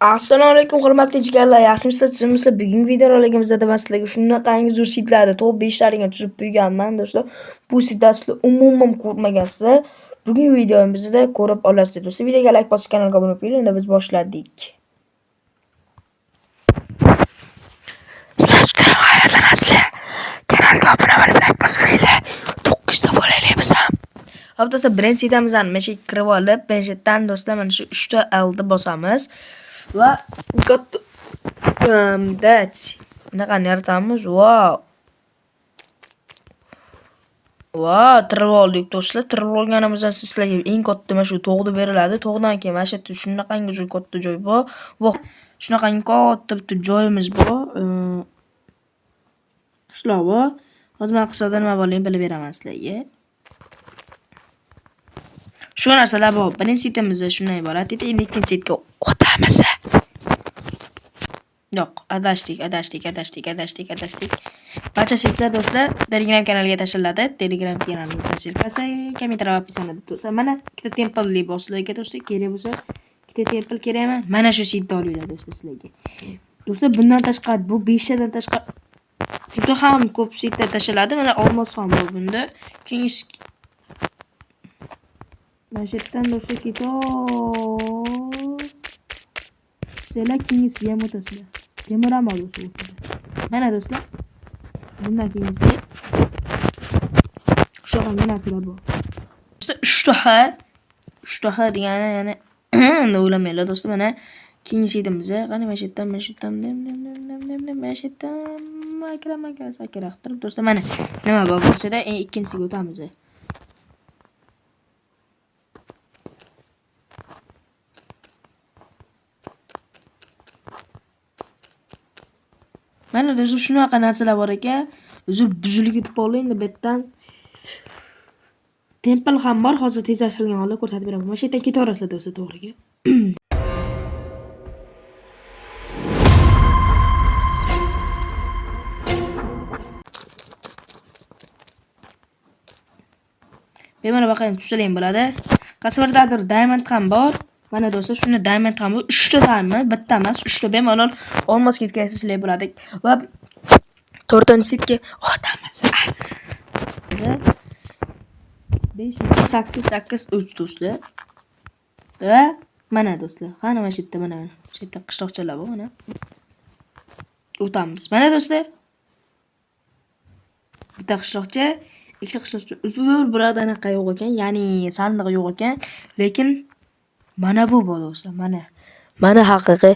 Assalomu alaykum hurmatli jigarlar, yaxshimisiz? Tuzimsiz? Bugungi videoroligimizda men sizlarga shunaqangi zo'r sitlarni top 5 tarini tuzib qo'yganman do'stlar. Bu sitlarni sizlar umuman ko'rmagansizlar. Bugungi videomizda ko'rib olasizlar do'stlar. Videoga like bosib kanalga obuna bo'ling. Unda biz boshladik. Sizlar hayratlanasizlar. Kanalga obuna bo'lib like bosib qo'yinglar. 9 ta bo'laylik biz ham. Hop do'stlar, birinchi sitamizni mana shu kirib olib, benjetdan do'stlar mana shu 3 ta aldi bosamiz. Va that's bunaqani yaratamiz. Wow, tirib oldik do'stlar. Tirib olganimizdan sizlarga eng katta mana shu tog'da beriladi. Tog'dan keyin mana shu yerda shunaqangi joy, katta joy bor. Va shunaqangi katta bitta joyimiz bor. Qishloq bor. Hozir men qishloqda nima borligini bilib beraman sizlarga. Shu narsalar bor. Birinchi sitimizda shunday iborat edi. Endi ikkinchi sitga o'tamiz. Yo'q, adashdik. Barcha sitlar do'stlar Telegram kanaliga tashlanadi. Telegram kanalining sssilkasi kommentar opsiyasida do'stlar. Mana ikkita tempelli bor sizlarga do'stlar. Kerak bo'lsa, ikkita tempel kerakmi? Mana shu sitni olinglar do'stlar sizlarga. Do'stlar, bundan tashqari bu 5 tadan tashqari juda ham ko'p sitlar tashlanadi. Mana olmos ham bor bunda. Keyin mana shu yerdan do'stlar sizlar keyingisiga ham o'tasizlar. Temir ham olasiz. Mana do'stlar. Bundan keyingisi shu qanday narsalar bor. Do'stlar, 3 ta degani ya'ni endi o'ylamanglar do'stlar. Mana keyingi sidimizga qani mana shu yerdan mana shu yerdan akram turib do'stlar, mana nima bor bo'lsa-da ikkinchisiga o'tamiz. Mana do'stlar shunaqa narsalar bor ekan. O'zi buzilib ketib qoldi. Endi bu yerdan tempel ham bor. Hozir tezlashtirilgan holda ko'rsatib beraman. Mana shu yerdan ketaverasizlar do'stlar to'g'riga. Bemalol baqayim tushsalang bo'ladi. Qasrdadir diamond ham bor. Mana do'stlar, shuni diamond ham bor. 3 ta diamond, bitta emas, 3 ta bemalol olmos ketkazsizlar bo'ladi. Va 4-sitga o'tamiz. 5 8 3 do'stlar. Va mana do'stlar, qani mana shu yerda mana shu yerda qishloqchalar bor mana. O'tamiz. Mana do'stlar. Bitta qishloqcha, ikkita qishloqcha. Uzr birodanaqa yo'q ekan, ya'ni sandiq yo'q ekan, lekin mana bu bor do'stlar, mana. Mana haqiqiy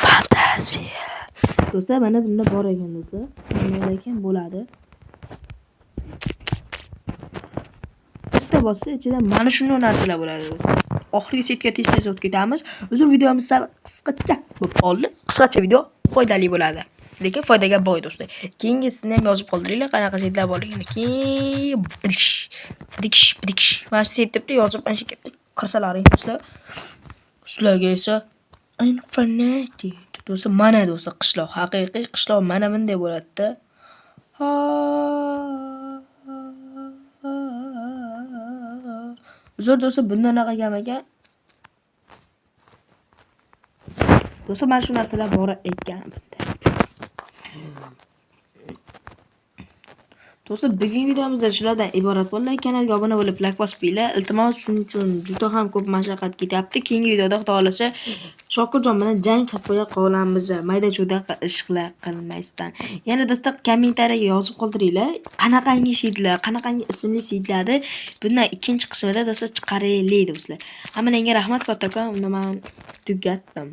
fantaziya. Do'stlar, mana bunda bor ekan do'stlar. Lekin bo'ladi. Bitta bossa ichida mana shunday narsalar bo'ladi do'stlar. Oxirgi setga tez o'tib ketamiz. Uzr videomiz sal qisqacha bo'lib qoldi. Qisqacha video foydali bo'ladi. Lekin foydaga boy do'stlar. Keyingisini ham yozib qoldiringlar, qanaqa setlar borligini. Bidish. Mana shu setni yozib ana shu yerga kirsalaring do'stlar. Sizlarga esa fanatik do'stlar, mana do'stlar qishloq, haqiqiy qishloq mana bunday bo'ladi-da. Uzr do'stlar, bundan anaqa gam ekan. Do'stlar, mana shu narsalar bor ekan bunda. Do'stlar, bugungi videomizda shulardan iborat bo'ldi. Kanalga obuna bo'lib, like bosib qo'yinglar. Iltimos, shuning uchun juda ham ko'p mashaqqat ketyapti. Keyingi videoda Xudo xolasa Shokirjon bilan jang qilib qo'ya qolamiz. Mayda-chuyda ishlar qilmasdan. Yana do'stlar, kommentariyaga yozib qoldiringlar. Qanaqangi seedlar, qanaqangi ismli seedlarni bundan ikkinchi qismida do'stlar chiqaraylik do'stlar. Hammalarga rahmat kattakon. Unda men tugatdim.